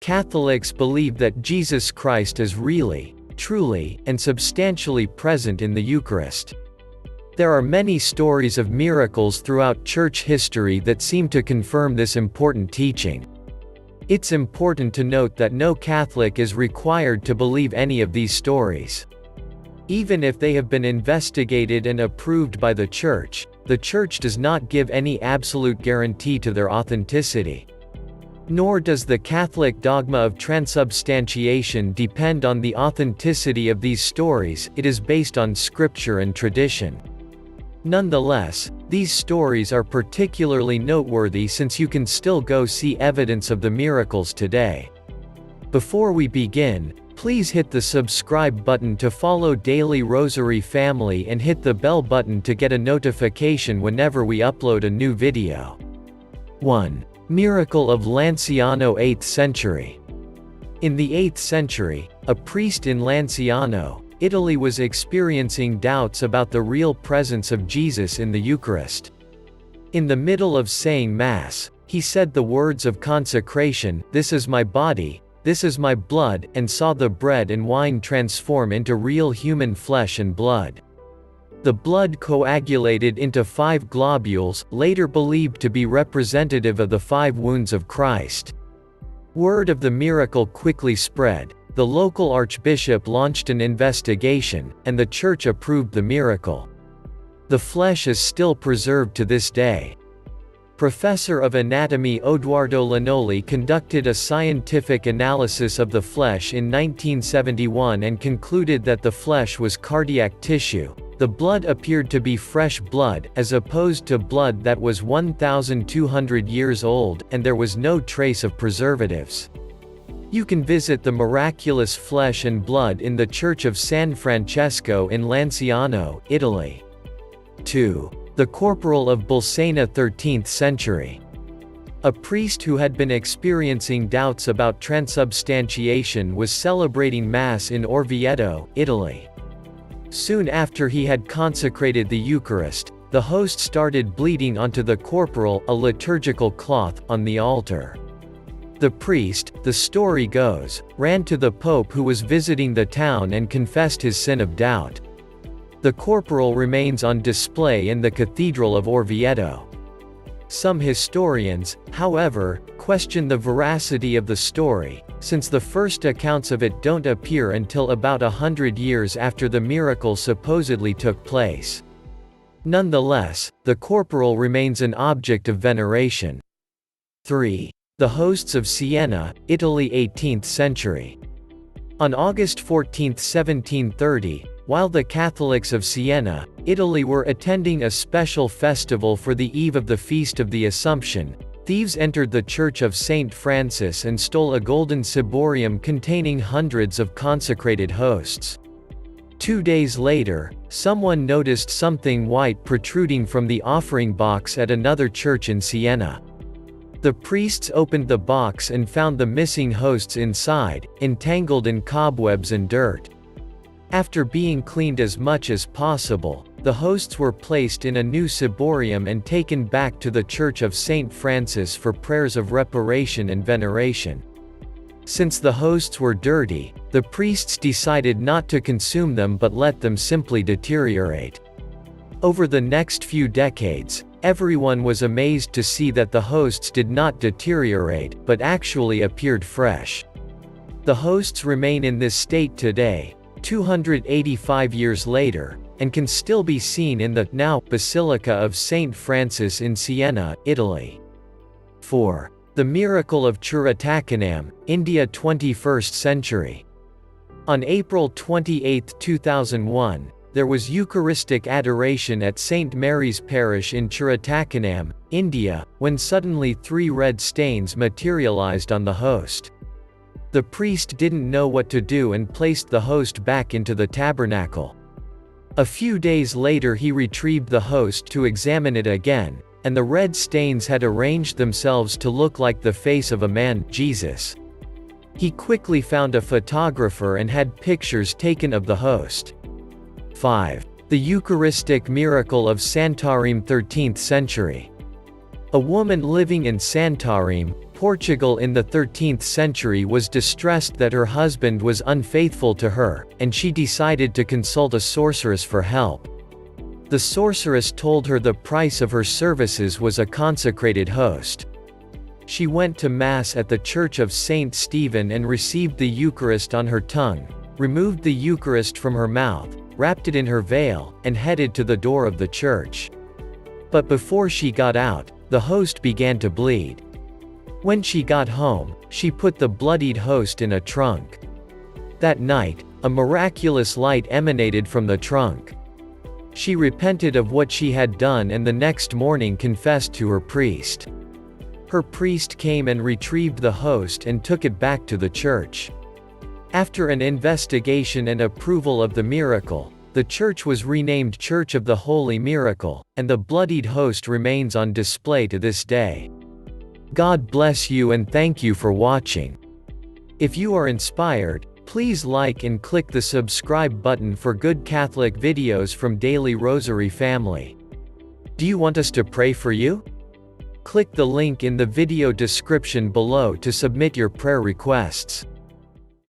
Catholics believe that Jesus Christ is really, truly, and substantially present in the Eucharist. There are many stories of miracles throughout church history that seem to confirm this important teaching. It's important to note that no Catholic is required to believe any of these stories. Even if they have been investigated and approved by the Church does not give any absolute guarantee to their authenticity. Nor does the Catholic dogma of transubstantiation depend on the authenticity of these stories, it is based on scripture and tradition. Nonetheless, these stories are particularly noteworthy since you can still go see evidence of the miracles today. Before we begin, please hit the subscribe button to follow Daily Rosary Family and hit the bell button to get a notification whenever we upload a new video. 1. Miracle of Lanciano, 8th century. In the 8th century, a priest in Lanciano, Italy was experiencing doubts about the real presence of Jesus in the Eucharist. In the middle of saying Mass, he said the words of consecration, "This is my body, this is my blood," and saw the bread and wine transform into real human flesh and blood. The blood coagulated into 5 globules, later believed to be representative of the 5 wounds of Christ. Word of the miracle quickly spread. The local archbishop launched an investigation, and the church approved the miracle. The flesh is still preserved to this day. Professor of anatomy Odoardo Linoli conducted a scientific analysis of the flesh in 1971 and concluded that the flesh was cardiac tissue. The blood appeared to be fresh blood, as opposed to blood that was 1,200 years old, and there was no trace of preservatives. You can visit the miraculous flesh and blood in the Church of San Francesco in Lanciano, Italy. 2. The Corporal of Bolsena, 13th century. A priest who had been experiencing doubts about transubstantiation was celebrating Mass in Orvieto, Italy. Soon after he had consecrated the Eucharist, the host started bleeding onto the corporal, a liturgical cloth, on the altar. The priest, the story goes, ran to the Pope who was visiting the town and confessed his sin of doubt. The corporal remains on display in the Cathedral of Orvieto. Some historians, however, question the veracity of the story, since the first accounts of it don't appear until about 100 years after the miracle supposedly took place. Nonetheless, the corporal remains an object of veneration. 3. The Hosts of Siena, Italy, 18th century. On August 14, 1730, while the Catholics of Siena, Italy were attending a special festival for the eve of the Feast of the Assumption, thieves entered the Church of St. Francis and stole a golden ciborium containing hundreds of consecrated hosts. 2 days later, someone noticed something white protruding from the offering box at another church in Siena. The priests opened the box and found the missing hosts inside, entangled in cobwebs and dirt. After being cleaned as much as possible, the hosts were placed in a new ciborium and taken back to the Church of St. Francis for prayers of reparation and veneration. Since the hosts were dirty, the priests decided not to consume them but let them simply deteriorate. Over the next few decades, everyone was amazed to see that the hosts did not deteriorate, but actually appeared fresh. The hosts remain in this state today, 285 years later, and can still be seen in the, now, Basilica of St. Francis in Siena, Italy. 4. The Miracle of Churatakenam, India, 21st century. On April 28, 2001, there was Eucharistic adoration at St. Mary's Parish in Churatakenam, India, when suddenly 3 red stains materialized on the host. The priest didn't know what to do and placed the host back into the tabernacle. A few days later he retrieved the host to examine it again, and the red stains had arranged themselves to look like the face of a man, Jesus. He quickly found a photographer and had pictures taken of the host. 5. The Eucharistic miracle of Santarim, 13th century. A woman living in Santarim, Portugal in the 13th century was distressed that her husband was unfaithful to her, and she decided to consult a sorceress for help. The sorceress told her the price of her services was a consecrated host. She went to Mass at the Church of Saint Stephen and received the Eucharist on her tongue, removed the Eucharist from her mouth, wrapped it in her veil, and headed to the door of the church. But before she got out, the host began to bleed. When she got home, she put the bloodied host in a trunk. That night, a miraculous light emanated from the trunk. She repented of what she had done and the next morning confessed to her priest. Her priest came and retrieved the host and took it back to the church. After an investigation and approval of the miracle, the church was renamed Church of the Holy Miracle, and the bloodied host remains on display to this day. God bless you and thank you for watching. If you are inspired, please like and click the subscribe button for good Catholic videos from Daily Rosary family. Do you want us to pray for you? Click the link in the video description below to submit your prayer requests.